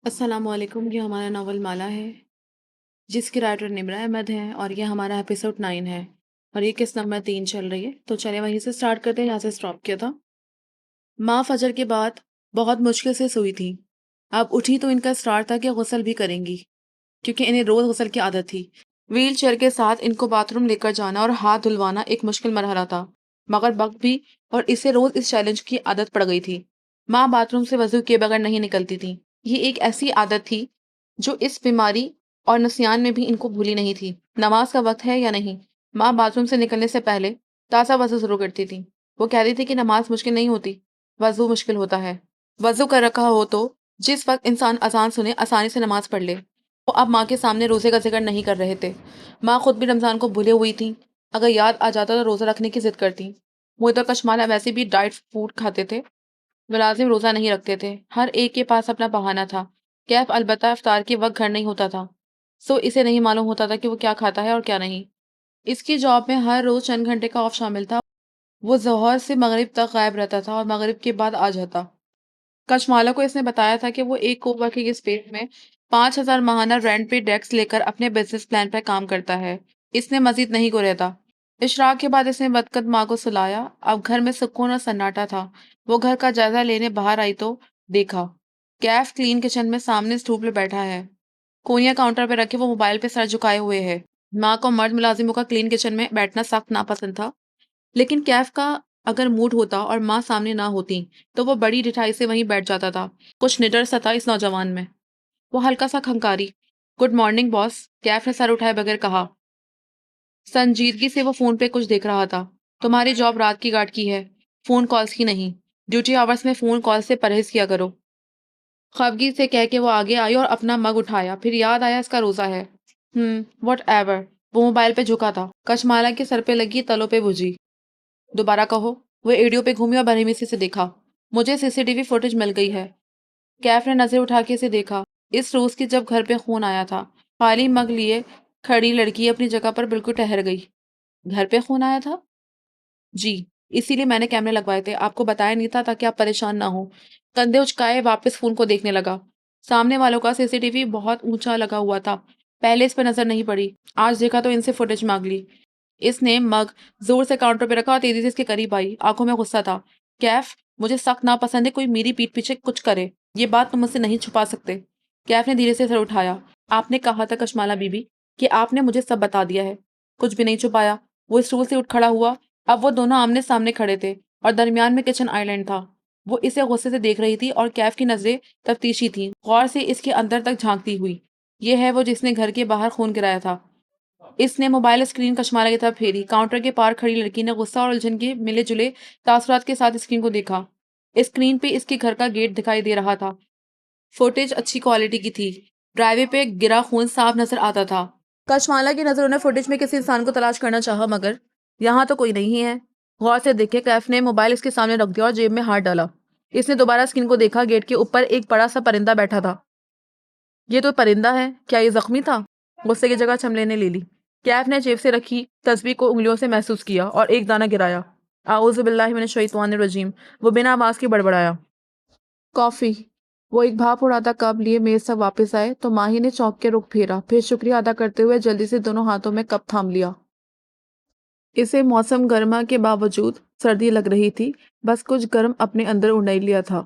अस्सलामुअलैकुम। ये हमारा नावल माला है जिसकी राइटर निम्रा अहमद है और ये हमारा एपिसोड 9 है और ये किस्त नंबर 3 चल रही है। तो चलिए वहीं से स्टार्ट करते हैं जहाँ से स्टॉप किया था। माँ फजर के बाद बहुत मुश्किल से सोई थी। अब उठी तो इनका स्टार्ट था कि गुस्ल भी करेंगी क्योंकि इन्हें रोज गुस्ल की आदत थी। व्हील चेयर के साथ इनको बाथरूम लेकर जाना और हाथ धुलवाना एक मुश्किल मरहला था, मगर वक्त भी और इसे रोज इस चैलेंज की आदत पड़ गई थी। माँ बाथरूम से वजू किए बगैर नहीं निकलती थी। ये एक ऐसी आदत थी जो इस बीमारी और नसियान में भी इनको भूली नहीं थी। नमाज का वक्त है या नहीं, माँ बाथरूम से निकलने से पहले ताज़ा वजू शुरू करती थी। वो कहती थी कि नमाज मुश्किल नहीं होती, वजू मुश्किल होता है। वजू कर रखा हो तो जिस वक्त इंसान अजान सुने आसानी से नमाज पढ़ ले। वो अब माँ के सामने रोजे का जिक्र नहीं कर रहे थे। माँ खुद भी रमजान को भूले हुई थी। अगर याद आ जाता तो रोजा रखने की जिद करती। मुझे तो कशमाला वैसे भी डाइट फूड खाते थे, मुलाजिम रोजा नहीं रखते थे। हर एक के पास अपना बहाना था। कैफ अलबत्ता इफ्तार के वक्त घर नहीं होता था, सो इसे नहीं मालूम होता था कि वो क्या खाता है और क्या नहीं। इसकी जॉब में हर रोज चंद घंटे का ऑफ शामिल था। वो जोहर से मगरिब तक गायब रहता था और मगरिब के बाद आ जाता। कशमाला को इसने बताया था कि वो एक कोवर्किंग स्पेस में 5,000 माहाना रेंट पे डेस्क लेकर अपने बिजनेस प्लान पर काम करता है। इसने मजीद नहीं को रहता। इशराक के बाद इसने बदकत माँ को सुलाया। अब घर में सुकून और सन्नाटा था। वो घर का जायजा लेने बाहर आई तो देखा कैफ क्लीन किचन में सामने स्टूल पे बैठा है। कोनिया काउंटर पे रखे वो मोबाइल पे सर झुकाए हुए है। माँ को मर्द मुलाजिमों का क्लीन किचन में बैठना सख्त नापसंद था, लेकिन कैफ का अगर मूड होता और माँ सामने ना होती तो वो बड़ी ढिठाई से वहीं बैठ जाता था। कुछ निडर सा था इस नौजवान में। वो हल्का सा खंकारी। गुड मॉर्निंग बॉस, कैफ ने सर उठाए बगैर कहा। संजीदगी से वो फोन पे कुछ देख रहा था। तुम्हारी जॉब रात की गार्ड की है, फोन कॉल्स की नहीं। ड्यूटी आवर्स में फोन कॉल से परहेज किया करो। खफगी से कह के वो आगे आई और अपना मग उठाया। फिर याद आया इसका रोजा है। What ever. वो मोबाइल पे झुका था। कशमाला के सर पे लगी तलों पे बुझी। दोबारा कहो। वो एडियो पे घूमी और बदहमीसी से देखा। मुझे सीसीटीवी फुटेज मिल गई है। कैफ ने नजर उठा के इसे देखा। इस रोज की जब घर पे खून आया था। खाली मग लिए खड़ी लड़की अपनी जगह पर बिल्कुल ठहर गई। घर पे खून आया था? जी, इसीलिए मैंने कैमरे लगवाए थे। आपको बताया नहीं था ताकि आप परेशान ना हो। कंधे उचकाए वापस फोन को देखने लगा। सामने वालों का सीसीटीवी बहुत ऊंचा लगा हुआ था। पहले इस पर नजर नहीं पड़ी, आज देखा तो इनसे फुटेज मांग ली। इसने मग जोर से काउंटर पे रखा और तेजी से इसके करीब आई। आंखों में गुस्सा था। कैफ, मुझे सख्त नापसंद है कोई मेरी पीठ पीछे कुछ करे। ये बात तुम मुझसे नहीं छुपा सकते। कैफ ने धीरे से सर उठाया। आपने कहा था कशमाला बीबी कि आपने मुझे सब बता दिया है। कुछ भी नहीं छुपाया। वो स्टूल से उठ खड़ा हुआ। अब वो दोनों आमने सामने खड़े थे और दरमियान में किचन आइलैंड था। वो इसे गुस्से से देख रही थी और कैफ की नजरें तफ्तीशी थी, गौर से इसके अंदर तक झांकती हुई। ये है वो जिसने घर के बाहर खून गिराया था। इसने मोबाइल स्क्रीन कशमाला की तरफ फेरी। काउंटर के पार खड़ी लड़की ने गुस्सा और उलझन के मिले जुले तासुरात के साथ स्क्रीन को देखा। स्क्रीन पे इसके घर का गेट दिखाई दे रहा था। फुटेज अच्छी क्वालिटी की थी। ड्राइवे पे गिरा खून साफ नजर आता था। कशमाला की नजरों ने फुटेज में किसी इंसान को तलाश करना चाहा, मगर यहाँ तो कोई नहीं है। गौर से देखे कैफ ने मोबाइल इसके सामने रख दिया और जेब में हाथ डाला। इसने दोबारा स्क्रीन को देखा। गेट के ऊपर एक बड़ा सा परिंदा बैठा था। ये तो परिंदा है, क्या ये जख्मी था? गुस्से की जगह चमले ने ले ली। कैफ ने जेब से रखी तस्बीह को उंगलियों से महसूस किया और एक दाना गिराया। आऊज़ु बिल्लाहि मिनश शैतानिर रजीम, वो बिना आवाज के बड़बड़ाया। कॉफी। वो एक भाप उड़ाता कप लिए मेज तक वापस आए तो माही ने चौंक के रुख फेरा, फिर शुक्रिया अदा करते हुए जल्दी से दोनों हाथों में कप थाम लिया। इसे मौसम गर्मा के बावजूद सर्दी लग रही थी। बस कुछ गर्म अपने अंदर उंडेल लिया था।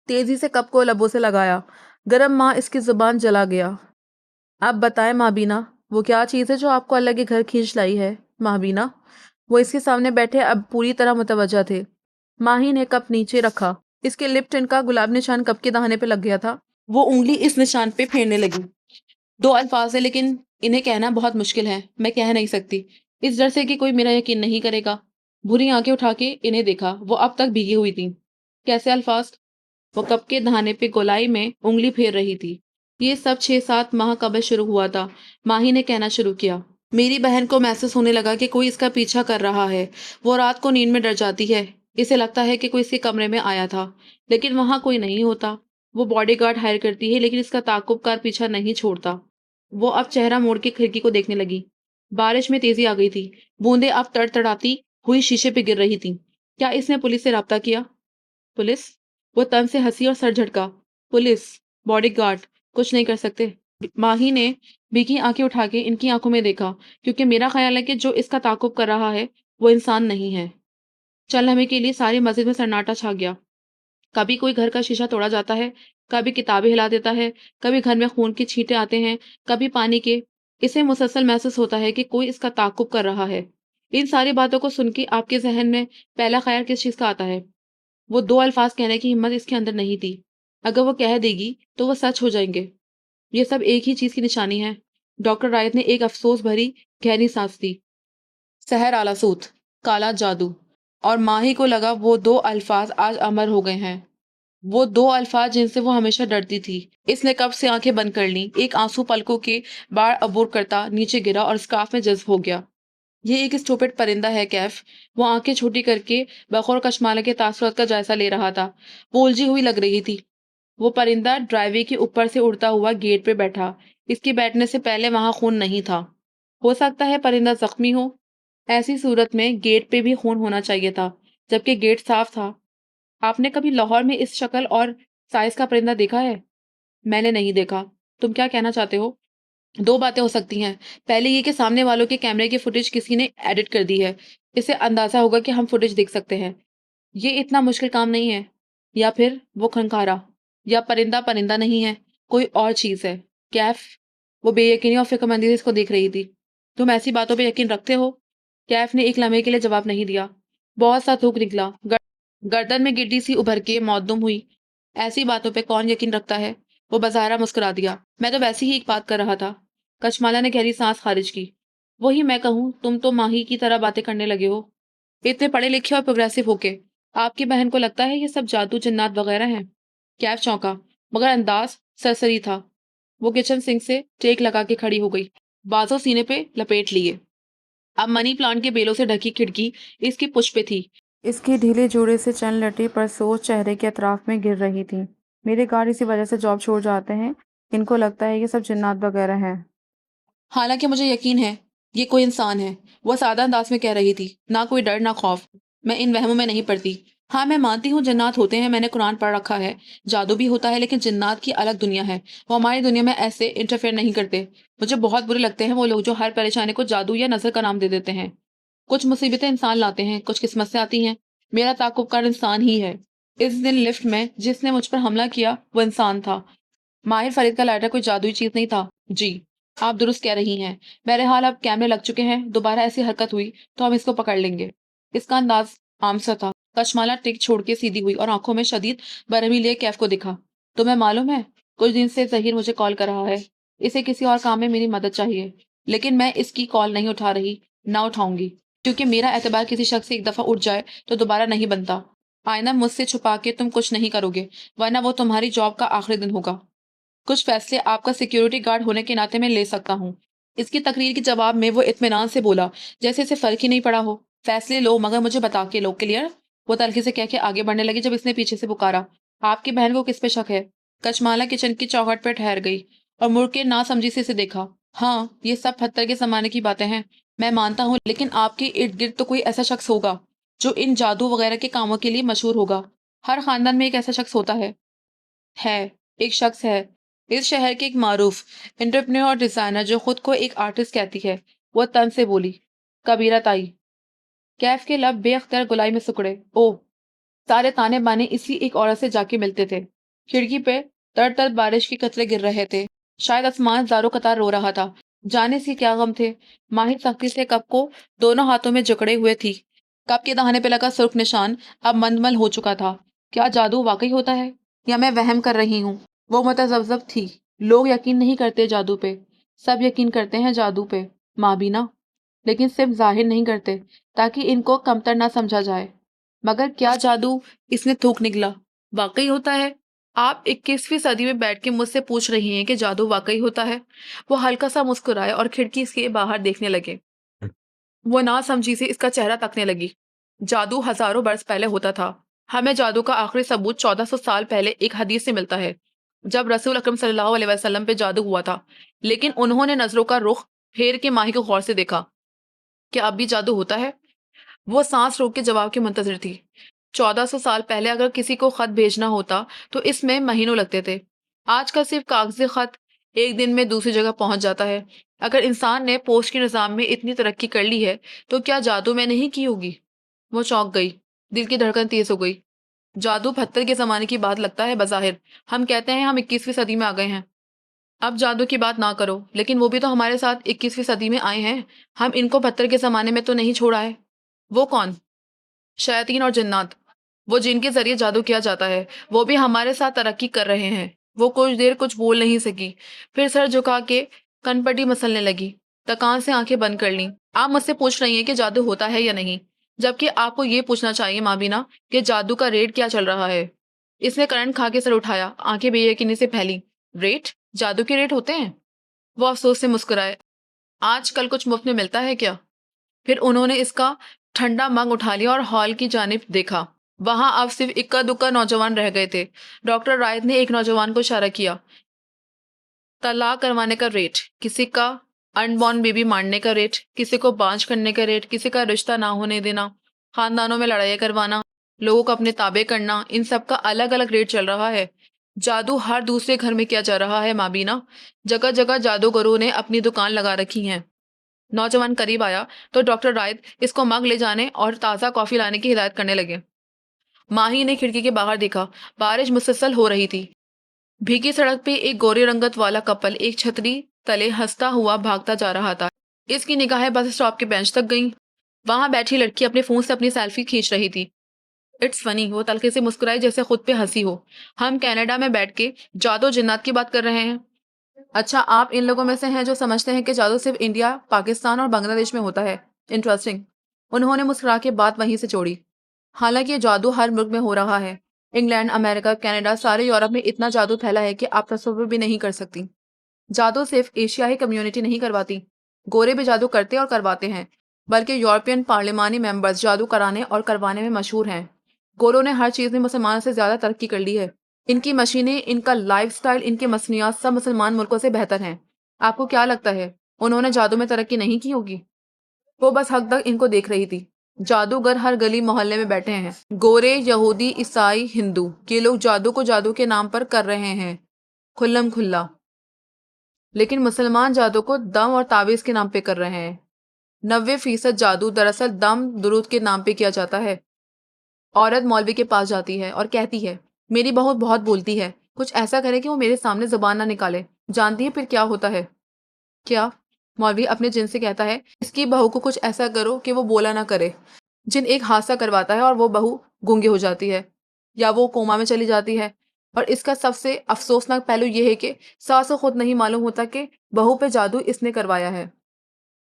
तेजी से कप को लबों से लगाया। गरम माँ इसकी जुबान जला गया। आप बताएं माबीना, वो क्या चीज़ है जो आपको अल्लाह के घर खींच लाई है? माबीना। वो इसके सामने बैठे अब पूरी तरह मुतवज्जा थे। माही ने कप नीचे रखा। इसके लिप टिन का गुलाब निशान कप के दहाने पे लग गया था। वो उंगली इस निशान पे फेरने लगी। दो अल्फाज है लेकिन इन्हें कहना बहुत मुश्किल है। मैं कह नहीं सकती, इस डर से कि कोई मेरा यकीन नहीं करेगा। बुरी आंखें उठा के इन्हें देखा। वो अब तक भीगी हुई थी। कैसे अल्फाज? वो कप के दहाने पे गोलाई में उंगली फेर रही थी। ये सब 6-7 माह कबल शुरू हुआ था। माही ने कहना शुरू किया। मेरी बहन को महसूस होने लगा कि कोई इसका पीछा कर रहा है। वो रात को नींद में डर जाती है। इसे लगता है कि कोई इसके कमरे में आया था, लेकिन वहां कोई नहीं होता। वो बॉडीगार्ड हायर करती है लेकिन इसका ताकुबकार पीछा नहीं छोड़ता। वो अब चेहरा मोड़ के खिड़की को देखने लगी। बारिश में तेजी आ गई थी। बूंदें अब तड़तड़ाती हुई शीशे पे गिर रही थी। क्या इसने पुलिस से राब्ता किया? पुलिस? वो तन से हंसी और सर झटका। पुलिस? बॉडीगार्ड कुछ नहीं कर सकते। माही ने भीगी आंखें उठा के इनकी आंखों में देखा, क्योंकि मेरा ख्याल है कि जो इसका ताकुब कर रहा है वो इंसान नहीं है। चल हमें के लिए सारी मस्जिद में सन्नाटा छा गया। कभी कोई घर का शीशा तोड़ा जाता है, कभी किताबें हिला देता है, कभी घर में खून के छींटे आते हैं, कभी पानी के। इसे मुसलसल महसूस होता है कि कोई इसका ताकुब कर रहा है। इन सारी बातों को सुन के आपके जहन में पहला ख्याल किस चीज का आता है? वो दो अल्फाज कहने की हिम्मत इसके अंदर नहीं थी। अगर वो कह देगी तो वो सच हो जाएंगे। ये सब एक ही चीज की निशानी है। डॉक्टर रायत ने एक अफसोस भरी गहरी सांस ली। सहर आलासूत, काला जादू। और माही को लगा वो दो अल्फाज आज अमर हो गए हैं। वो दो अल्फाज जिनसे वो हमेशा डरती थी। इसने कब से आंखें बंद कर ली। एक आंसू पलकों के बाढ़ अबूर करता नीचे गिरा और स्कार्फ में जज्ब हो गया। ये एक स्टूपिड परिंदा है कैफ। वो आंखें छोटी करके बखौर कशमाला के तासुरात का जायजा ले रहा था। वो उलझी हुई लग रही थी। वो परिंदा ड्राइवे के ऊपर से उड़ता हुआ गेट पे बैठा। इसके बैठने से पहले वहां खून नहीं था। हो सकता है परिंदा जख्मी हो। ऐसी सूरत में गेट पे भी खून होना चाहिए था, जबकि गेट साफ था। आपने कभी लाहौर में इस शक्ल और साइज का परिंदा देखा है? मैंने नहीं देखा। तुम क्या कहना चाहते हो? दो बातें हो सकती हैं। पहले ये कि सामने वालों के कैमरे की फुटेज किसी ने एडिट कर दी है। इससे अंदाजा होगा कि हम फुटेज देख सकते हैं। ये इतना मुश्किल काम नहीं है। या फिर वो खंखारा या परिंदा परिंदा नहीं है, कोई और चीज है। कैफ। वो बेयकीनी और फिक्रमंदी से इसको देख रही थी। तुम ऐसी बातों पे यकीन रखते हो? कैफ ने एक लम्हे के लिए जवाब नहीं दिया। बहुत सा थूक निकला। गर्दन में गिड्डी सी उभर के मौदूम हुई। ऐसी बातों पे कौन यकीन रखता है? वो बाजारा मुस्कुरा दिया। मैं तो वैसे ही एक बात कर रहा था। कचमाला ने गहरी सांस खारिज की। वही मैं कहूँ, तुम तो माही की तरह बातें करने लगे हो, इतने पढ़े लिखे और प्रोग्रेसिव होके। आपकी बहन को लगता है ये सब जादू जन्नात वगैरह है? कैफ चौंका, मगर अंदाज सरसरी था। वो किचन सिंक से टेक लगा के खड़ी हो गई, बाजू सीने पे लपेट लिए। अब मनी प्लांट के बेलों से ढकी खिड़की इसकी पुष्प पे थी। इसके ढीले जोड़े से चंद लटी पर सोच चेहरे के अतराफ में गिर रही थी। मेरे गार्ड इसी वजह से जॉब छोड़ जाते हैं। इनको लगता है ये सब जिन्नात वगैरह है। हालांकि मुझे यकीन है ये कोई इंसान है। वह सादा अंदाज में कह रही थी, ना कोई डर ना खौफ। मैं इन वहमों में नहीं पड़ती। हाँ, मैं मानती हूँ जिन्नात होते हैं, मैंने कुरान पढ़ रखा है। जादू भी होता है, लेकिन जिन्नात की अलग दुनिया है। वो हमारी दुनिया में ऐसे इंटरफेयर नहीं करते। मुझे बहुत बुरे लगते हैं वो लोग जो हर परेशानी को जादू या नजर का नाम दे देते हैं। कुछ मुसीबतें इंसान लाते हैं, कुछ किस्मत से आती हैं। मेरा ताकुबकार इंसान ही है। इस दिन लिफ्ट में जिसने मुझ पर हमला किया वो इंसान था। माहिर फरीद का लाइटर कोई जादुई चीज नहीं था। जी, आप दुरुस्त कह रही हैं। बहरहाल अब कैमरे लग चुके हैं, दोबारा ऐसी हरकत हुई तो हम इसको पकड़ लेंगे। इसका अंदाज आम सा था। कशमाला टिक छोड़ के सीधी हुई और आंखों में शदीद बरहमी लिए कैफ को दिखा। तुम्हें मालूम है, कुछ दिन से जहीर मुझे कॉल कर रहा है। इसे किसी और काम में मेरी मदद चाहिए, लेकिन मैं इसकी कॉल नहीं उठा रही, ना उठाऊंगी, क्योंकि मेरा एतबार किसी शख्स से एक दफा उठ जाए तो दोबारा नहीं बनता। आईना मुझसे छुपा के तुम कुछ नहीं करोगे, वरना वो तुम्हारी जॉब का आखिरी दिन होगा। कुछ फैसले आपका सिक्योरिटी गार्ड होने के नाते मैं ले सकता हूँ। इसकी तकरीर के जवाब में वो इत्मीनान से बोला, जैसे इसे फर्क ही नहीं पड़ा हो। फैसले लो, मगर मुझे बता के लो, क्लियर? वो तलखी से कह के आगे बढ़ने लगी जब इसने पीछे से पुकारा, आपकी बहन को किस पे शक है? कचमाला किचन की चौखट पर ठहर गई और मुड़ के ना समझी से इसे देखा। हाँ, ये सब पत्थर के जमाने की बातें हैं, मैं मानता हूँ, लेकिन आपके इर्द गिर्द तो कोई ऐसा शख्स होगा जो इन जादू वगैरह के कामों के लिए मशहूर होगा। हर खानदान में एक ऐसा शख्स होता है। एक शख्स है, इस शहर की एक मारूफ एंटरप्रेन्योर और डिजाइनर जो खुद को एक आर्टिस्ट कहती है। वो तन से बोली, कबीरा ताई। कैफ के लब बेअख्तियार गुलाई में सिकुड़े। ओह, सारे ताने बाने इसी एक औरत से जाके मिलते थे। खिड़की पे तर तर बारिश के कतरे गिर रहे थे। शायद आसमान जारो कतार रो रहा था। जाने से क्या गम थे। माहिर सख्ती से कप को दोनों हाथों में जकड़े हुए थी। कप के दहाने पे लगा सुर्ख निशान अब मंदमल हो चुका था। क्या जादू वाकई होता है, या मैं वहम कर रही हूँ? वो मुतज़ब्ज़ब थी। लोग यकीन नहीं करते जादू पे, सब यकीन करते हैं जादू पे, माँ भी ना। लेकिन सिर्फ जाहिर नहीं करते, ताकि इनको कमतर ना समझा जाए। मगर क्या जादू, इसने थूक निकला, वाकई होता है? आप 21वीं सदी में बैठ के मुझसे पूछ रही हैं कि जादू वाकई होता है? वो हल्का सा मुस्कुराए और खिड़की के बाहर देखने लगे। वो ना समझी से इसका चेहरा तकने लगी। जादू हजारों बरस पहले होता था। हमें जादू का आखिरी सबूत 1400 साल पहले एक हदीस से मिलता है, जब रसूल अकरम सल्लल्लाहु अलैहि वसल्लम पे जादू हुआ था। लेकिन उन्होंने नजरों का रुख फेर के माही को गौर से देखा। क्या अब भी जादू होता है? वो सांस रोक के जवाब की मुंतजर थी। 1400 साल पहले अगर किसी को खत भेजना होता तो इसमें महीनों लगते थे। आजकल सिर्फ कागजी खत एक दिन में दूसरी जगह पहुंच जाता है। अगर इंसान ने पोस्ट के निज़ाम में इतनी तरक्की कर ली है, तो क्या जादू में नहीं की होगी? वो चौंक गई। दिल की धड़कन तेज हो गई। जादू पत्थर के ज़माने की बात लगता है बज़ाहिर। हम कहते हैं हम 21वीं सदी में आ गए हैं। अब जादू की बात ना करो, लेकिन वो भी तो हमारे साथ 21वीं सदी में आए हैं। हम इनको पत्थर के ज़माने में तो नहीं छोड़ा है। वो कौन? शयातीन और जिन्नात। वो जिनके ज़रिए जादू किया जाता है, वो भी हमारे साथ तरक्की कर रहे हैं। वो कुछ देर कुछ बोल नहीं सकी, फिर सर झुका के कनपटी मसलने लगी। थकान से आंखें बंद कर लीं। आप मुझसे पूछ रही हैं कि जादू होता है या नहीं, जबकि आपको ये पूछना चाहिए माबिना कि जादू का रेट क्या चल रहा है। इसने करंट खा के सर उठाया, आंखें बेयकीनी से फैली। रेट? जादू के रेट होते हैं? वो अफसोस से मुस्कुराए। आजकल कुछ मुफ्त में मिलता है क्या? फिर उन्होंने इसका ठंडा मग उठा लिया और हॉल की जानिब देखा। वहां अब सिर्फ इक्का दुक्का नौजवान रह गए थे। डॉक्टर रायत ने एक नौजवान को इशारा किया। तलाक करवाने का रेट, किसी का अनबॉर्न बेबी मारने का रेट, किसी को बांझ करने का रेट, किसी का रिश्ता ना होने देना, खानदानों में लड़ाई करवाना, लोगों को अपने ताबे करना, इन सब का अलग अलग रेट चल रहा है। जादू हर दूसरे घर में किया जा रहा है माबीना। जगह जगह जादूगरों ने अपनी दुकान लगा रखी है। नौजवान करीब आया तो डॉक्टर रायत इसको मग ले जाने और ताज़ा कॉफी लाने की हिदायत करने लगे। माही ने खिड़की के बाहर देखा। बारिश मुसलसल हो रही थी। भीगी सड़क पे एक गोरे रंगत वाला कपल एक छतरी तले हंसता हुआ भागता जा रहा था। इसकी निगाहें बस स्टॉप के बेंच तक गईं। वहां बैठी लड़की अपने फोन से अपनी सेल्फी खींच रही थी। इट्स फनी, वो तलखे से मुस्कुराई जैसे खुद पे हंसी हो। हम कनाडा में बैठ के जादू जिन्नात की बात कर रहे हैं। अच्छा, आप इन लोगों में से हैं जो समझते हैं कि जादू सिर्फ इंडिया, पाकिस्तान और बांग्लादेश में होता है। इंटरेस्टिंग। उन्होंने मुस्कुरा के बात वहीं से जोड़ी। हालांकि ये जादू हर मुल्क में हो रहा है। इंग्लैंड, अमेरिका, कनाडा, सारे यूरोप में इतना जादू फैला है कि आप तस्वीर भी नहीं कर सकती। जादू सिर्फ एशियाई कम्युनिटी नहीं करवाती, गोरे भी जादू करते और करवाते हैं। बल्कि यूरोपियन पार्लिमानी मेंबर्स जादू कराने और करवाने में मशहूर हैं। गोरों ने हर चीज़ में मुसलमानों से ज़्यादा तरक्की कर ली है। इनकी मशीनें, इनका लाइफस्टाइल, इनके मसनियात सब मुसलमान मुल्कों से बेहतर हैं। आपको क्या लगता है उन्होंने जादू में तरक्की नहीं की होगी? वो बस हक तक इनको देख रही थी। जादूगर हर गली मोहल्ले में बैठे हैं। गोरे, यहूदी, ईसाई, हिंदू, ये लोग जादू को जादू के नाम पर कर रहे हैं, खुल्लम खुल्ला। लेकिन मुसलमान जादू को दम और तावीज के नाम पे कर रहे हैं। 90% जादू दरअसल दम दुरूद के नाम पे किया जाता है। औरत मौलवी के पास जाती है और कहती है, मेरी बहू बहुत बोलती है, कुछ ऐसा करे कि वो मेरे सामने जुबान ना निकाले। जानती है फिर क्या होता है? क्या? मौलवी अपने जिन से कहता है, इसकी बहू को कुछ ऐसा करो कि वो बोला ना करे। जिन एक हादसा करवाता है और वो बहू गूंगी हो जाती है या वो कोमा में चली जाती है। और इसका सबसे अफसोसनाक पहलू यह है कि सास को खुद नहीं मालूम होता कि बहू पे जादू इसने करवाया है।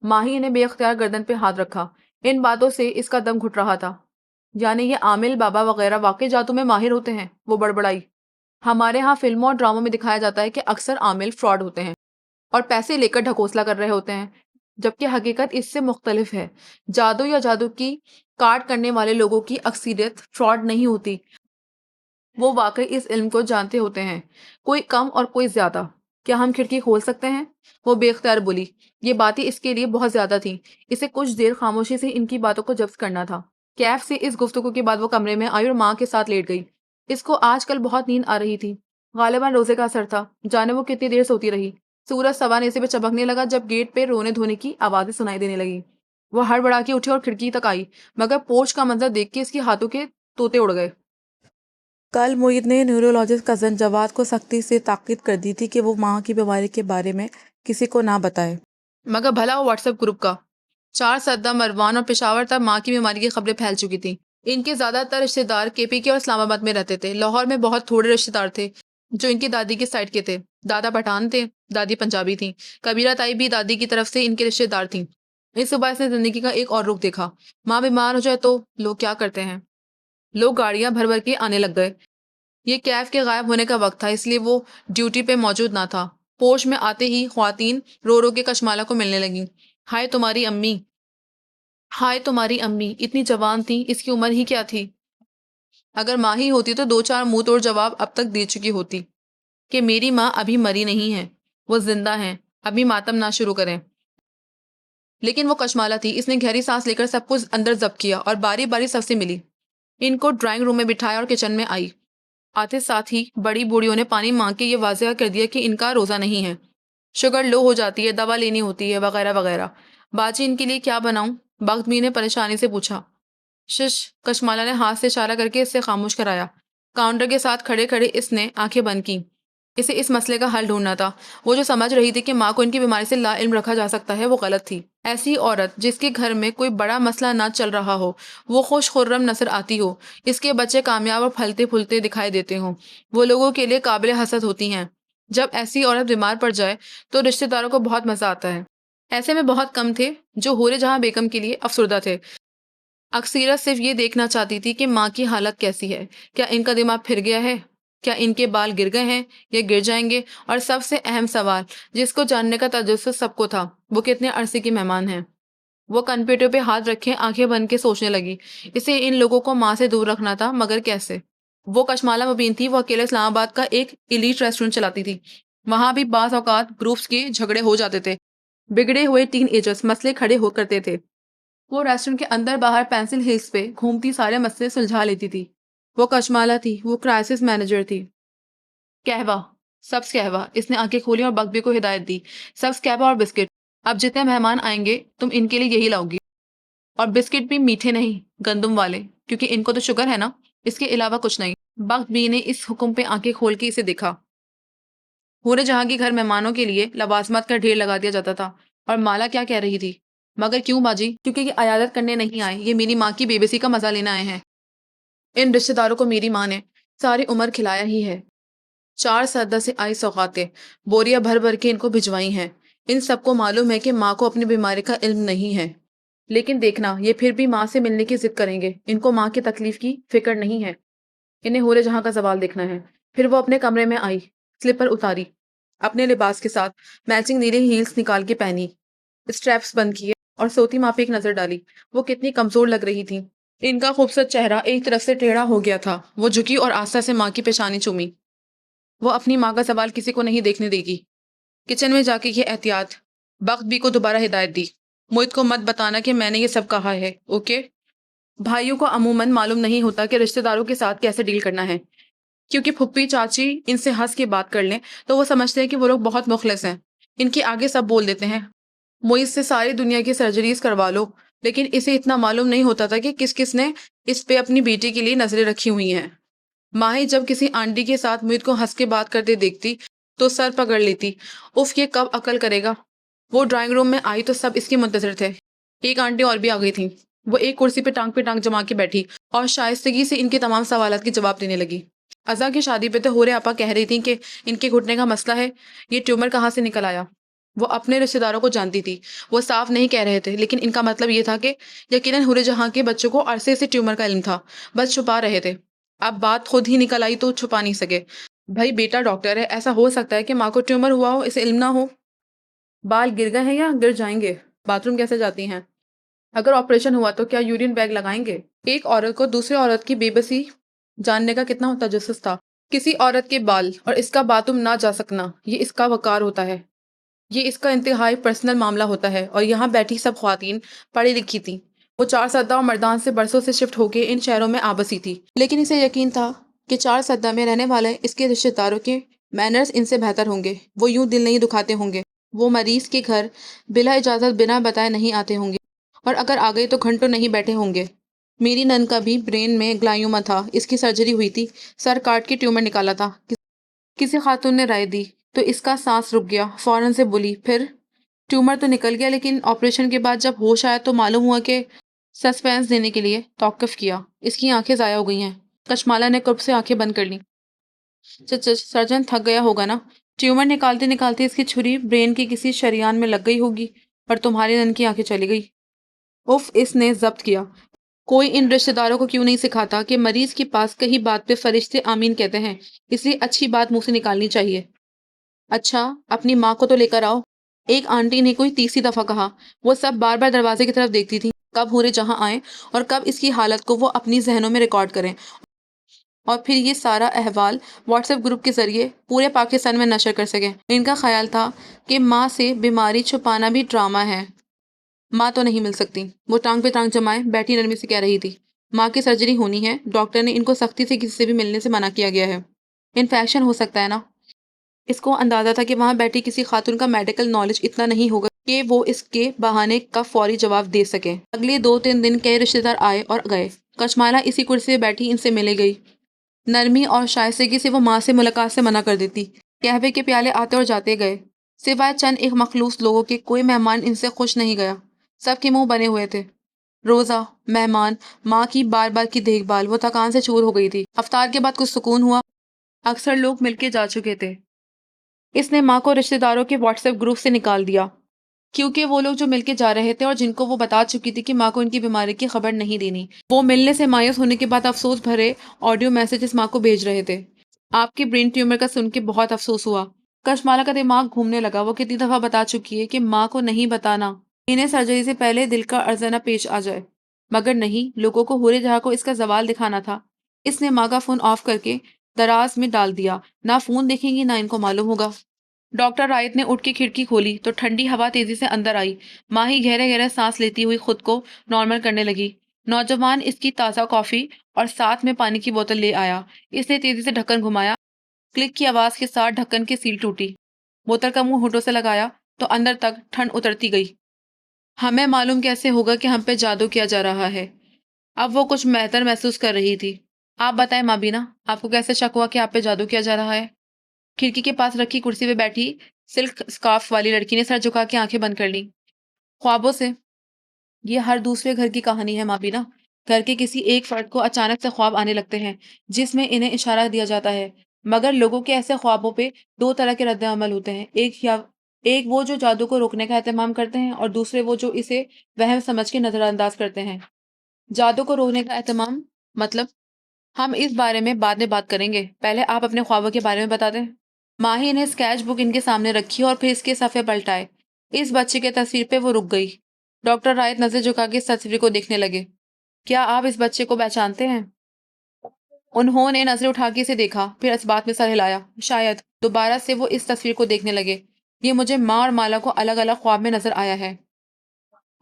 माही ने बेअख्तियार गर्दन पे हाथ रखा। इन बातों से इसका दम घुट रहा था। यानी ये आमिल बाबा वगैरह वाकई जादू में माहिर होते हैं? वो बड़बड़ाई। हमारे यहाँ फिल्मों और ड्रामों में दिखाया जाता है कि अक्सर आमिल फ्रॉड होते हैं और पैसे लेकर ढकोसला कर रहे होते हैं, जबकि हकीकत इससे मुख्तलिफ है। जादू या जादू की काट करने वाले लोगों की अक्सरियत फ्रॉड नहीं होती। वो वाकई इस इल्म को जानते होते हैं, कोई कम और कोई ज्यादा। क्या हम खिड़की खोल सकते हैं? वो बेख्तियार बोली। ये बातें इसके लिए बहुत ज्यादा थी। इसे कुछ देर खामोशी से इनकी बातों को जब्त करना था। कैफ से इस गुफ्तगू के बाद वो कमरे में आई और माँ के साथ लेट गई। इसको आजकल बहुत नींद आ रही थी। गालिबन रोजे का असर था। जाने वो कितनी देर सोती रही। सूरज सवा नेज़े पे चमकने लगा जब गेट पे रोने धोने की आवाजें सुनाई देने लगी। वो हड़बड़ा के उठी और खिड़की तक आई, मगर पोर्च का मंजर देख के इसके हाथों के तोते उड़ गए। कल मोहित ने न्यूरोलॉजिस्ट कज़न जवाद को सख्ती से ताकीद कर दी थी कि वो माँ की बीमारी के बारे में किसी को ना बताए, मगर भला वो व्हाट्सएप ग्रुप का। 4 सद्दा, मरवान और पेशावर तक माँ की बीमारी की खबरें फैल चुकी थी। इनके ज्यादातर रिश्तेदार केपी के और इस्लामाबाद में रहते थे। लाहौर में बहुत थोड़े रिश्तेदार थे जो इनकी दादी की साइड के थे। दादा पठान थे, दादी पंजाबी थी। कबीरा ताई भी दादी की तरफ से इनके रिश्तेदार थी। इस सुबह इसने जिंदगी का एक और रुख देखा। माँ बीमार हो जाए तो लोग क्या करते हैं? लोग गाड़ियां भर भर के आने लग गए। ये कैफ के गायब होने का वक्त था, इसलिए वो ड्यूटी पे मौजूद ना था। पोश में आते ही ख्वातीन रो रो के कशमाला को मिलने लगी। हाय तुम्हारी अम्मी, हाय तुम्हारी अम्मी। इतनी जवान थी, इसकी उम्र ही क्या थी? अगर माँ ही होती तो 2-4 मुंह तोड़ जवाब अब तक दे चुकी होती कि मेरी माँ अभी मरी नहीं है, वो जिंदा है, अभी मातम ना शुरू करें। लेकिन वो कशमाला थी। इसने गहरी सांस लेकर सब कुछ अंदर जब्त किया और बारी बारी सबसे मिली। इनको ड्राइंग रूम में बिठाया और किचन में आई। आते साथ ही बड़ी बूढ़ियों ने पानी मांग के ये वाजिया कर दिया कि इनका रोज़ा नहीं है, शुगर लो हो जाती है, दवा लेनी होती है वगैरह वगैरह। बाजी इनके लिए क्या बनाऊं? बख्तमी ने परेशानी से पूछा। शिश, कशमाला ने हाथ से इशारा करके इससे खामोश कराया। काउंटर के साथ खड़े खड़े इसने आंखें बंद की। इसे इस मसले का हल ढूंढना था। वो जो समझ रही थी कि माँ को इनकी बीमारी से लाइल्म रखा जा सकता है, वो गलत थी। ऐसी औरत जिसके घर में कोई बड़ा मसला ना चल रहा हो, वो खुश खुर्रम नजर आती हो, इसके बच्चे कामयाब और फलते फूलते दिखाई देते हों, वो लोगों के लिए काबिल हसद होती हैं। जब ऐसी औरत बीमार पड़ जाए तो रिश्तेदारों को बहुत मजा आता है। ऐसे में बहुत कम थे जो होरे जहां बेगम के लिए अफसुर्दा थे। अक्सरियत सिर्फ ये देखना चाहती थी कि माँ की हालत कैसी है, क्या इनका दिमाग फिर गया है, क्या इनके बाल गिर गए हैं या गिर जाएंगे, और सबसे अहम सवाल जिसको जानने का तजुस्सुस सबको था, वो कितने अरसे की मेहमान है। वो कंप्यूटर पे हाथ रखे आंखें बंद के सोचने लगी, इसे इन लोगों को माँ से दूर रखना था, मगर कैसे? वो कशमाला मुबीन थी। वो अकेले इस्लामाबाद का एक इलीट रेस्टोरेंट चलाती थी। वहां भी बाज औकात ग्रुप्स के झगड़े हो जाते थे। बिगड़े हुए टीन एजर्स मसले खड़े हो करते थे। वो रेस्टोरेंट के अंदर बाहर पेंसिल हिल्स पे घूमती सारे मसले सुलझा लेती थी। वो कशमाला थी, वो क्राइसिस मैनेजर थी। कहवा, सब्ज कहवा। इसने आंखें खोली और बकबी को हिदायत दी। सब्ज कहवा और बिस्किट। अब जितने मेहमान आएंगे तुम इनके लिए यही लाओगी, और बिस्किट भी मीठे नहीं, गंदुम वाले, क्योंकि इनको तो शुगर है ना, इसके अलावा कुछ नहीं। बकबी ने इस हुक्म पे आंखें खोल के इसे देखा। पूरे जहां के घर मेहमानों के लिए लवाजमात का ढेर लगा दिया जाता था। और माला क्या कह रही थी? मगर क्यों बाजी? क्योंकि ये अयादत करने नहीं आए, ये मेरी माँ की बेबसी का मजा लेना आए हैं। इन रिश्तेदारों को मेरी माँ ने सारी उम्र खिलाया ही है। 4 सदा से आई सौगातें बोरिया भर भर के इनको भिजवाई हैं। इन सबको मालूम है कि माँ को अपनी बीमारी का इल्म नहीं है, लेकिन देखना ये फिर भी माँ से मिलने की जिद करेंगे। इनको माँ की तकलीफ की फिक्र नहीं है। इन्हें होरे जहां का जवाल देखना है। फिर वो अपने कमरे में आई, स्लीपर उतारी, अपने लिबास के साथ मैचिंग नीली हील्स निकाल के पहनी, स्ट्रैप्स बंद किए और सोती माँ पे एक नजर डाली। वो कितनी कमजोर लग रही थी। इनका खूबसूरत चेहरा एक तरफ से टेढ़ा हो गया था। वो झुकी और आस्था से माँ की पेशानी चूमी। वो अपनी माँ का सवाल किसी को नहीं देखने देगी। किचन में जाके ये एहतियात। बख्त बी को दोबारा हिदायत दी, मोहित को मत बताना कि मैंने ये सब कहा है, ओके? भाइयों को अमूमन मालूम नहीं होता कि रिश्तेदारों के साथ कैसे डील करना है, क्योंकि फुप्पी चाची इनसे हंस के बात कर लें तो वो समझते हैं कि वो लोग बहुत मुखलिस हैं। इनके आगे सब बोल देते हैं, मोइज से सारी दुनिया की सर्जरीज करवा लो। लेकिन इसे इतना मालूम नहीं होता था कि किस किस ने इस पे अपनी बेटी के लिए नजरें रखी हुई हैं। माही जब किसी आंटी के साथ मोहित को हंस के बात करते देखती तो सर पकड़ लेती। उफ, ये कब अकल करेगा। वो ड्राइंग रूम में आई तो सब इसके मुंतजर थे। एक आंटी और भी आ गई थी। वो एक कुर्सी पे टांग जमा के बैठी और शाइस्तगी से इनके तमाम सवालात के जवाब देने लगी। अज़ा की शादी पे तो होरे आपा कह रही थी कि इनके घुटने का मसला है, ये ट्यूमर कहाँ से निकल आया। वो अपने रिश्तेदारों को जानती थी। वो साफ नहीं कह रहे थे, लेकिन इनका मतलब ये था कि यकीनन हुरे जहां के बच्चों को अरसे से ट्यूमर का इल्म था, बस छुपा रहे थे। अब बात खुद ही निकल आई तो छुपा नहीं सके। भाई बेटा डॉक्टर है, ऐसा हो सकता है कि माँ को ट्यूमर हुआ हो, इसे इल्म ना हो। बाल गिर गए हैं या गिर जाएंगे? बाथरूम कैसे जाती हैं? अगर ऑपरेशन हुआ तो क्या यूरिन बैग लगाएंगे? एक औरत को दूसरी औरत की बेबसी जानने का कितना तजस्सुस था। किसी औरत के बाल और इसका बाथरूम ना जा सकना, ये इसका वकार होता है, ये इसका इंतहाई पर्सनल मामला होता है। और यहाँ बैठी सब ख्वातीन पढ़ी लिखी थी। वो 4 सद्दा और मर्दान से बरसों से शिफ्ट होके इन शहरों में आबसी थी, लेकिन इसे यकीन था कि 4 सद्दा में रहने वाले इसके रिश्तेदारों के मैनर्स इनसे बेहतर होंगे। वो यूं दिल नहीं दुखाते होंगे। वो मरीज के घर बिला इजाजत बिना बताए नहीं आते होंगे, और अगर आ गए तो घंटों नहीं बैठे होंगे। मेरी नन का भी ब्रेन में ग्लायोमा था, इसकी सर्जरी हुई थी, सर काट के ट्यूमर निकाला था। किसी खातून ने राय दी तो इसका सांस रुक गया। फौरन से बोली, फिर? ट्यूमर तो निकल गया, लेकिन ऑपरेशन के बाद जब होश आया तो मालूम हुआ कि सस्पेंस देने के लिए तौक़ुफ़ किया। इसकी आंखें ज़ाया हो गई हैं। कशमाला ने कुर्ब से आंखें बंद कर ली। सर्जन थक गया होगा ना। ट्यूमर निकालते निकालते इसकी छुरी ब्रेन के किसी शरियान में लग गई होगी और तुम्हारी नन की आंखें चली गई। उफ, इसने जब्त किया। कोई इन रिश्तेदारों को क्यों नहीं सिखाता कि मरीज के पास कहीं बात पे फरिश्ते आमीन कहते हैं, इसलिए अच्छी बात मुंह से निकालनी चाहिए। अच्छा, अपनी माँ को तो लेकर आओ। एक आंटी ने कोई तीसरी दफा कहा। वो सब बार बार दरवाजे की तरफ देखती थी, कब होरे जहां आए और कब इसकी हालत को वो अपनी जहनों में रिकॉर्ड करें, और फिर ये सारा अहवाल व्हाट्सएप ग्रुप के जरिए पूरे पाकिस्तान में नशर कर सकें। इनका ख्याल था कि माँ से बीमारी छुपाना भी ड्रामा है। माँ तो नहीं मिल सकती। वो टांग पे टांग जमाए बैठी नरमी से कह रही थी। माँ की सर्जरी होनी है, डॉक्टर ने इनको सख्ती से किसी से भी मिलने से मना किया गया है। इन्फेक्शन हो सकता है ना। इसको अंदाजा था कि वहां बैठी किसी खातून का मेडिकल नॉलेज इतना नहीं होगा कि वो इसके बहाने का फौरी जवाब दे सके। अगले 2-3 दिन कई रिश्तेदार आए और गए। कचमाला इसी कुर्सी पे बैठी इनसे मिले गई। नरमी और शाइस्तगी से वो माँ से मुलाकात से मना कर देती। कहवे के प्याले आते और जाते गए। सिवाय चंद एक मखलूस लोगों के कोई मेहमान इनसे खुश नहीं गया। सबके मुंह बने हुए थे। रोजा, मेहमान, माँ की बार बार की देखभाल, वो थकान से चूर हो गई थी। अफ्तार के बाद कुछ सुकून हुआ। अक्सर लोग मिलके जा चुके थे। इसने माँ को रिश्तेदारों के व्हाट्सएप ग्रुप से निकाल दिया, क्योंकि वो लोग जो मिलके जा रहे थे और जिनको वो बता चुकी थी कि माँ को इनकी बीमारी की खबर नहीं देनी, वो मिलने से मायूस होने के बाद अफसोस भरे ऑडियो मैसेजेस माँ को भेज रहे थे। आपकी ब्रेन ट्यूमर का सुन के बहुत अफसोस हुआ। कशमाला का दिमाग घूमने लगा। वो कितनी दफा बता चुकी है कि माँ को नहीं बताना, इन्हें सर्जरी से पहले दिल का अर्जना पेश आ जाए। मगर नहीं, लोगों को हुरे जहाँ को इसका जवाल दिखाना था। इसने माँ का फोन ऑफ करके दराज में डाल दिया। ना फोन देखेंगी ना इनको मालूम होगा। डॉक्टर रायत ने उठ के खिड़की खोली तो ठंडी हवा तेजी से अंदर आई। माही गहरे गहरे सांस लेती हुई खुद को नॉर्मल करने लगी। नौजवान इसकी ताज़ा कॉफी और साथ में पानी की बोतल ले आया। इसने तेजी से ढक्कन घुमाया। क्लिक की आवाज के साथ ढक्कन की सील टूटी। बोतल का मुंह होठों से लगाया तो अंदर तक ठंड उतरती गई। हमें मालूम कैसे होगा कि हम पे जादू किया जा रहा है। अब वो कुछ बेहतर महसूस कर रही थी। आप बताएं माबीना, आपको कैसे शक हुआ कि आप पे जादू किया जा रहा है? खिड़की के पास रखी कुर्सी पे बैठी सिल्क स्कार्फ वाली लड़की ने सर झुका के आंखें बंद कर ली। ख्वाबों से ये हर दूसरे घर की कहानी है माबीना। घर के किसी एक फर्द को अचानक से ख्वाब आने लगते हैं जिसमें इन्हें इशारा दिया जाता है। मगर लोगों के ऐसे ख्वाबों पे दो तरह के रद्द अमल होते हैं। एक वो जो जादू को रोकने का एहतमाम करते हैं और दूसरे वो जो इसे वहम समझ के नजरअंदाज करते हैं। जादू को रोकने का एहतमाम मतलब, हम इस बारे में बाद में बात करेंगे। पहले आप अपने ख्वाबों के बारे में बता दें। माही ने स्केच बुक इनके सामने रखी और फिर इसके सफ़े पलटाए। इस बच्चे की तस्वीर पे वो रुक गई। डॉक्टर रायत नजर झुका के इस तस्वीर को देखने लगे। क्या आप इस बच्चे को पहचानते हैं? उन्होंने नजर उठा के इसे देखा, फिर इस बात में सर हिलाया। शायद। दोबारा से वो इस तस्वीर को देखने लगे। ये मुझे माँ और माला को अलग अलग ख्वाब में नजर आया है,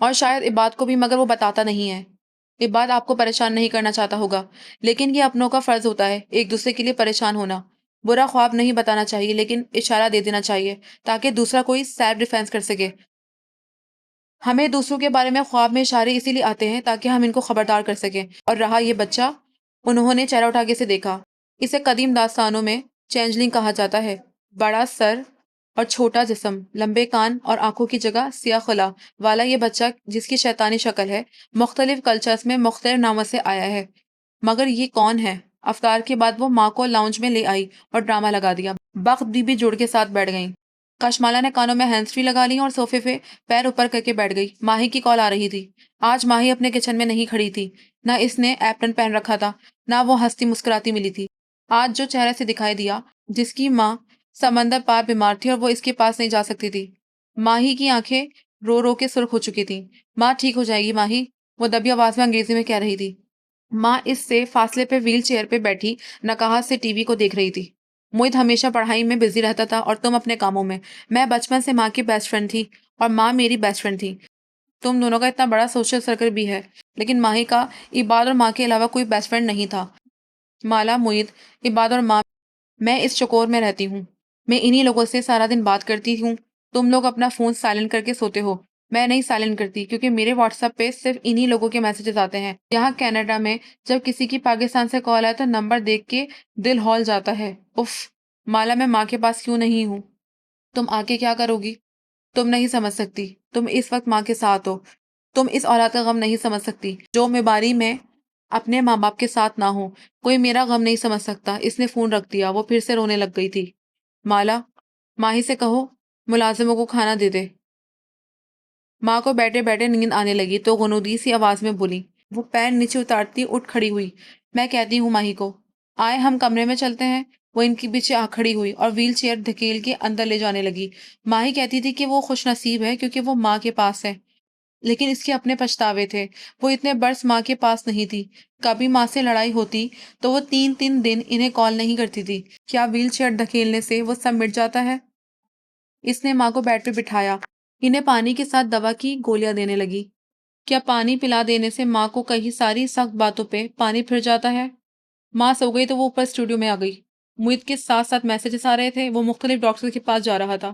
और शायद इबाद को भी, मगर वो बताता नहीं है। इबाद आपको परेशान नहीं करना चाहता होगा, लेकिन ये अपनों का फर्ज होता है एक दूसरे के लिए परेशान होना। बुरा ख्वाब नहीं बताना चाहिए, लेकिन इशारा दे देना चाहिए ताकि दूसरा कोई सेल्फ डिफेंस कर सके। हमें दूसरों के बारे में ख्वाब में इशारे इसीलिए आते हैं ताकि हम इनको खबरदार कर सकें। और रहा ये बच्चा, उन्होंने चेहरा उठा के इसे देखा। इसे कदीम दास्तानों में चेंजलिंग कहा जाता है। बड़ा सर और छोटा जिस्म, लंबे कान और आंखों की जगह सिया खला वाला ये बच्चा, जिसकी शैतानी शक्ल है, मुख्तलिफ कल्चर्स में मुख्तलिफ नामों से आया है। मगर ये कौन है? अफ्तार के बाद वो माँ को लाउंज में ले आई और ड्रामा लगा दिया। बख्त बीबी जुड़ के साथ बैठ गईं। कशमाला ने कानों में हैंड्स फ्री लगा ली और सोफे पे पैर ऊपर करके बैठ गई। माही की कॉल आ रही थी। आज माही अपने किचन में नहीं खड़ी थी। ना इसने एप्रन पहन रखा था, ना वो हंसती मुस्कुराती मिली थी। आज जो चेहरे से दिखाई दिया, जिसकी माँ समंदर पार बीमार थी और वो इसके पास नहीं जा सकती थी। माही की आंखें रो रो के सुर्ख हो चुकी थी। माँ ठीक हो जाएगी माही, वो दबी आवाज में अंग्रेजी में कह रही थी। माँ इससे फासले पे व्हील चेयर पे बैठी नकाहत से टीवी को देख रही थी। मोहित हमेशा पढ़ाई में बिजी रहता था और तुम अपने कामों में। मैं बचपन से माँ की बेस्ट फ्रेंड थी और माँ मेरी बेस्ट फ्रेंड थी। तुम दोनों का इतना बड़ा सोशल सर्कल भी है, लेकिन माही का इबाद और माँ के अलावा कोई बेस्ट फ्रेंड नहीं था। माला, मोहित, इबाद और माँ, मैं इस चकोर में रहती हूँ। मैं इन्हीं लोगों से सारा दिन बात करती हूँ। तुम लोग अपना फोन साइलेंट करके सोते हो। मैं नहीं साइलेंट करती, क्योंकि मेरे व्हाट्सएप पे सिर्फ इन्हीं लोगों के मैसेजेस आते हैं। यहाँ कनाडा में जब किसी की पाकिस्तान से कॉल आए तो नंबर देख के दिल हौल जाता है। उफ। माला, मैं माँ के पास क्यों नहीं हूँ? तुम आके क्या करोगी? तुम नहीं समझ सकती। तुम इस वक्त माँ के साथ हो। तुम इस औलाद का गम नहीं समझ सकती जो बीमारी में अपने माँ बाप के साथ ना हो। कोई मेरा गम नहीं समझ सकता। इसने फोन रख दिया। वो फिर से रोने लग गई थी। माला, माही से कहो मुलाजिमों को खाना दे दे। माँ को बैठे बैठे नींद आने लगी तो गुनूदी सी आवाज में बोली। वो पैर नीचे उतारती उठ खड़ी हुई। मैं कहती हूँ माही को, आए हम कमरे में चलते हैं। वो इनके पीछे आ खड़ी हुई और व्हील चेयर धकेल के अंदर ले जाने लगी। माही कहती थी कि वो खुश नसीब है क्योंकि वो माँ के पास है, लेकिन इसके अपने पछतावे थे। वो इतने बरस माँ के पास नहीं थी। कभी माँ से लड़ाई होती तो वो 3-3 दिन इन्हें कॉल नहीं करती थी। क्या व्हील चेयर धकेलने से वो सब मिट जाता है? इसने माँ को बेड पे बिठाया। इन्हें पानी के साथ दवा की गोलियां देने लगी। क्या पानी पिला देने से माँ को कई सारी सख्त बातों पे पानी फिर जाता है? माँ सो गई तो वो ऊपर स्टूडियो में आ गई। मुहित के साथ साथ मैसेजेस आ रहे थे। वो मुख्तलिफ डॉक्टर के पास जा रहा था।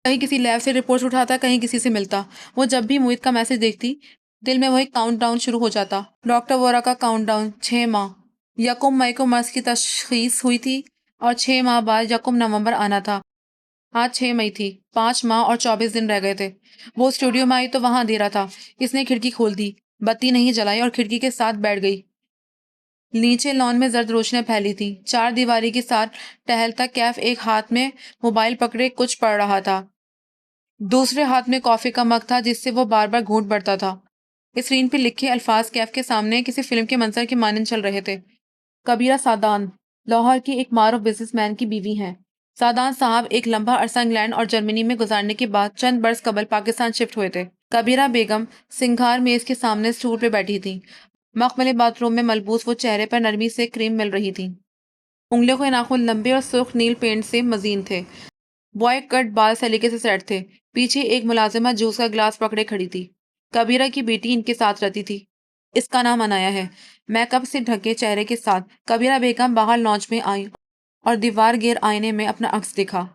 कहीं किसी लैब से रिपोर्ट उठाता, कहीं किसी से मिलता। वो जब भी मोहित का मैसेज देखती, दिल में वही काउंटडाउन शुरू हो जाता। डॉक्टर वोरा का काउंटडाउन, 6 माह। यकुम मई को मर्ज की तशखीस हुई थी और 6 माह बाद यकुम नवंबर आना था। आज 6 मई थी। 5 माह और 24 दिन रह गए थे। वो स्टूडियो में आई तो वहां अंधेरा था। इसने खिड़की खोल दी, बत्ती नहीं जलाई और खिड़की के साथ बैठ गई। नीचे लॉन में जर्द रोशनियां फैली थी। चार दीवारी के साथ टहलता कैफ एक हाथ में मोबाइल पकड़े कुछ पढ़ रहा था। दूसरे हाथ में कॉफी का मग था जिससे वो बार बार घूंट भरता था। स्क्रीन पे लिखे अल्फाज कैफ के सामने किसी फिल्म के मंजर के मानन चल रहे थे। कबीरा सादान लाहौर की एक मारूफ बिजनेसमैन की बीवी हैं। सादान साहब एक लंबा अरसा इंग्लैंड और जर्मनी में गुजारने के बाद चंद बरस कबल पाकिस्तान शिफ्ट हुए थे। कबीरा बेगम सिंगार मेज के सामने स्टूल पे बैठी थी। मखमली बाथरूम में मलबूस वो चेहरे पर नरमी से क्रीम मिल रही थी। उंगलियों के नाखून लंबे और सुर्ख नील पेंट से मजीन थे। बॉय कट बाल सलीके से सेट थे। पीछे एक मुलाजिमा जूस का गिलास पकड़े खड़ी थी। कबीरा की बेटी इनके साथ रहती थी। इसका नाम अनाया है। मेकअप से ढके चेहरे के साथ कबीरा बेगम बाहर लॉन्च में आई और दीवार गेर आईने में अपना अक्स देखा।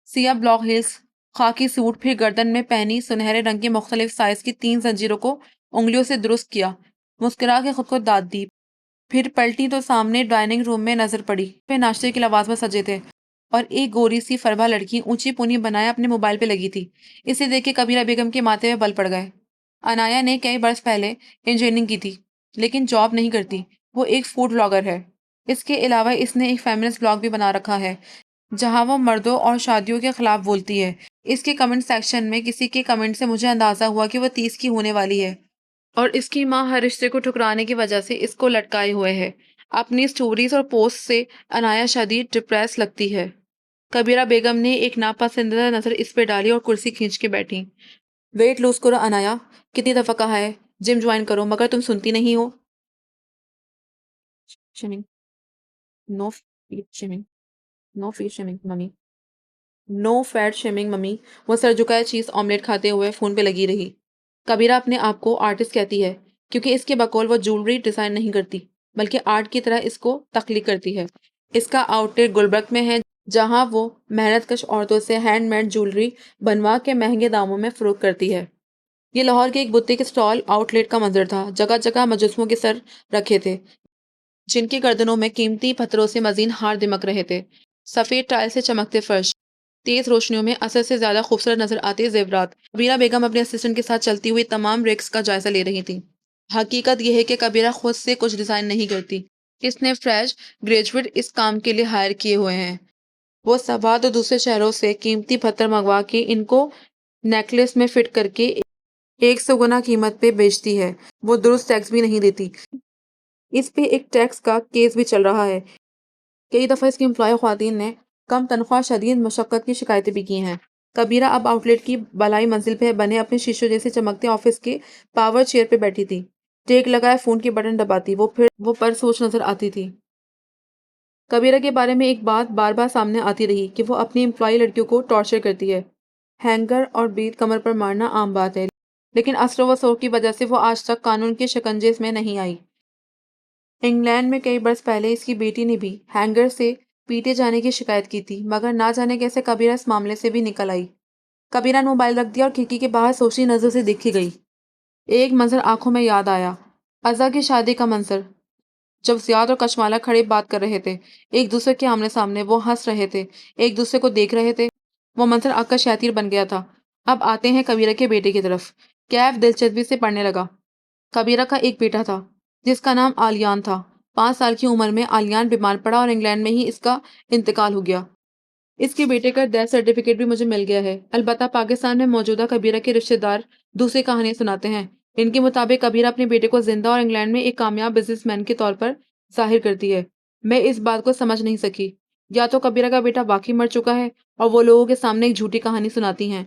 सिया ब्लॉक हिल्स, खाकी सूट, फिर गर्दन में पहनी सुनहरे रंग की मुख्तलिफ साइज की 3 जंजीरों को उंगलियों से दुरुस्त किया। मुस्कुरा के खुद को दाद दी। फिर पलटी तो सामने डाइनिंग रूम में नजर पड़ी पे नाश्ते के लवाजमा सजे थे और एक गोरी सी फरबा लड़की ऊंची पुनी बनाए अपने मोबाइल पे लगी थी। इसे देख के कबीरा बेगम के माथे में बल पड़ गए। अनाया ने कई बरस पहले इंजीनियरिंग की थी, लेकिन जॉब नहीं करती। वो एक फूड ब्लॉगर है। इसके अलावा इसने एक फेमिनिस्ट ब्लॉग भी बना रखा है जहां वो मर्दों और शादियों के खिलाफ बोलती है। इसके कमेंट सेक्शन में किसी के कमेंट से मुझे अंदाजा हुआ कि वो 30 की होने वाली है और इसकी माँ हर रिश्ते को ठुकराने की वजह से इसको लटकाए हुए है। अपनी स्टोरीज और पोस्ट से अनाया शदीद डिप्रेस लगती है। कबीरा बेगम ने एक नापसंदीदा नजर इस पे डाली और कुर्सी खींच के बैठी। वेट लूज करो अनाया, कितनी दफा कहा है जिम ज्वाइन करो मगर तुम सुनती नहीं हो। Shaming, no feet shaming, no feet shaming mummy, no fat shaming mummy. वो सर झुकाए चीज ऑमलेट खाते हुए फोन पे लगी रही। कबीरा अपने आप को आर्टिस्ट कहती है क्योंकि इसके बकौल वो ज्वेलरी डिजाइन नहीं करती बल्कि आर्ट की तरह इसको तख्लीक करती है। इसका आउटलेट गुलबर्ग में है जहां वो मेहनतकश औरतों से हैंडमेड ज्वेलरी बनवा के महंगे दामों में फरोख्त करती है। ये लाहौर के एक बुत्ते के स्टॉल आउटलेट का मंजर था। जगह जगह मुजस्समों के सर रखे थे जिनकी गर्दनों में कीमती पत्थरों से मजीन हार दिमक रहे थे। सफेद टाइल से चमकते फर्श, तेज रोशनियों में असर से ज्यादा खूबसूरत नजर आते जेवरात। कबीरा बेगम अपने असिस्टेंट के साथ चलती हुई तमाम रिक्स का जायजा ले रही थी। हकीकत यह है कि कबीरा खुद से कुछ डिजाइन नहीं करती। इसने फ्रेश ग्रेजुएट इस काम के लिए हायर किए हुए हैं। वो सवाद और दूसरे शहरों से कीमती पत्थर मंगवा के इनको नेकलेस में फिट करके 100 गुना कीमत पे बेचती है। वो दुरुस्त टैक्स भी नहीं देती। इस पे एक टैक्स का केस भी चल रहा है। कई दफा इसकी एम्प्लॉय ख्वातीन ने कम तनख्वाह शदीद मशक्कत की शिकायतें भी की हैं। कबीरा अब आउटलेट की बलाई मंजिल पे बने अपने शीशों जैसे चमकते ऑफिस के पावर चेयर पे बैठी थी। टेक लगाए फोन की बटन दबाती वो पर सोच नजर आती थी। कबीरा के बारे में एक बात बार बार सामने आती रही कि वो अपनी एम्प्लॉय लड़कियों को टॉर्चर करती है। हैंगर और बीट कमर पर मारना आम बात है, लेकिन असर व शौक की वजह से वो आज तक कानून के शिकंजे में नहीं आई। इंग्लैंड में कई बरस पहले इसकी बेटी ने भी हैंगर से पीटे जाने की शिकायत की थी, मगर ना जाने कैसे कबीरा इस मामले से भी निकल आई। कबीरा ने मोबाइल रख दिया और खिड़की के बाहर सोचती नजर से देखी गई। एक मंजर आंखों में याद आया। अज़ा की शादी का मंजर, जब जियाद और कशमाला खड़े बात कर रहे थे एक दूसरे के आमने सामने। वो हंस रहे थे, एक दूसरे को देख रहे थे। वो मंजर आग का शैतीर बन गया था। अब आते हैं कबीरा के बेटे की तरफ। कैफ दिलचस्पी से पढ़ने लगा। कबीरा का एक बेटा था जिसका नाम आलियान था। 5 साल की उम्र में आलियान बीमार पड़ा और इंग्लैंड में ही इसका इंतकाल हो गया। इसके बेटे का डेथ सर्टिफिकेट भी मुझे मिल गया है। अलबत्ता पाकिस्तान में मौजूदा कबीरा के रिश्तेदार दूसरी कहानियां सुनाते हैं। इनके मुताबिक कबीरा अपने बेटे को जिंदा और इंग्लैंड में एक कामयाब बिजनेसमैन के तौर पर जाहिर करती है। मैं इस बात को समझ नहीं सकी। या तो कबीरा का बेटा वाकई मर चुका है और वो लोगों के सामने एक झूठी कहानी सुनाती हैं,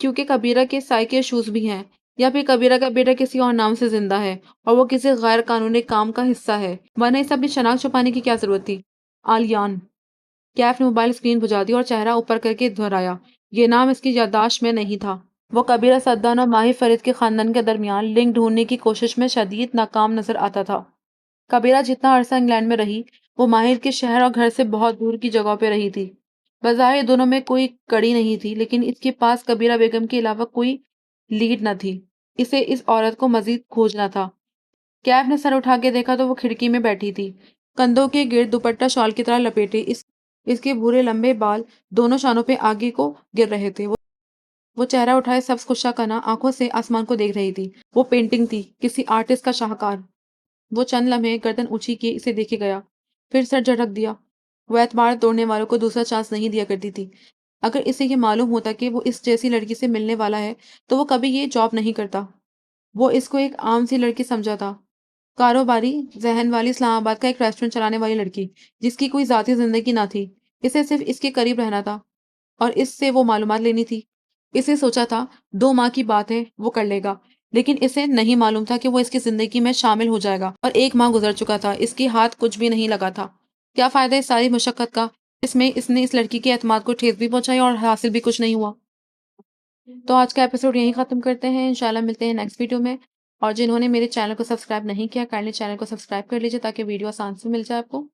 क्योंकि कबीरा के साय के शूज भी हैं, या फिर कबीरा का बेटा किसी और नाम से जिंदा है और वो किसी गैर कानूनी काम का हिस्सा है, वरना इसे अपनी शनाख्त छुपाने की क्या जरूरत थी। आलियान। कैफ ने मोबाइल स्क्रीन बुझा दी और चेहरा ऊपर करके दोहराया। ये नाम इसकी याददाश्त में नहीं था। वो कबीरा सद्दान और माही फरीद के खानदान के दरमियान लिंक ढूंढने की कोशिश में शदीद नाकाम नजर आता था। कबीरा जितना अरसा इंग्लैंड में रही, वो माहिर के शहर और घर से बहुत दूर की जगह पे रही थी। बज़ाहिर दोनों में कोई कड़ी नहीं थी, लेकिन इसके पास कबीरा बेगम के अलावा कोई लीड न थी। इसे इस औरत को मजीद खोजना था। कैब ने सर उठा के देखा तो वो खिड़की में बैठी थी, कंधों के गिर्द दुपट्टा शॉल की तरह लपेटे। इसके भूरे लंबे बाल दोनों शानों पे आगे को गिर रहे थे। वो चेहरा उठाए सब्ज कुशाकना आंखों से आसमान को देख रही थी। वो पेंटिंग थी, किसी आर्टिस्ट का शाहकार। वो चंद लम्हे गर्दन ऊंची किए इसे देखे गया, फिर सर झटक दिया। वो एतबार तोड़ने वालों को दूसरा चांस नहीं दिया करती थी। अगर इसे ये मालूम होता कि वो इस जैसी लड़की से मिलने वाला है, तो वो कभी ये जॉब नहीं करता। वो इसको एक आम सी लड़की समझा था, कारोबारी जहन वाली इस्लामाबाद का एक रेस्टोरेंट चलाने वाली लड़की, जिसकी कोई जाती जिंदगी ना थी। इसे सिर्फ इसके करीब रहना था और इससे वो मालूमात लेनी थी। इसे सोचा था 2 माह की बात है, वो कर लेगा। लेकिन इसे नहीं मालूम था कि वो इसकी ज़िंदगी में शामिल हो जाएगा और 1 माह गुज़र चुका था, इसके हाथ कुछ भी नहीं लगा था। क्या फ़ायदा इस सारी मशक्क़त का, इसमें इसने इस लड़की के एतमाद को ठेस भी पहुँचाई और हासिल भी कुछ नहीं हुआ। तो आज का एपिसोड यहीं ख़त्म करते हैं, इंशाल्लाह मिलते हैं नेक्स्ट वीडियो में। और जिन्होंने मेरे चैनल को सब्सक्राइब नहीं किया, काइंडली चैनल को सब्सक्राइब कर लीजिए ताकि वीडियो आसान से मिल जाए आपको।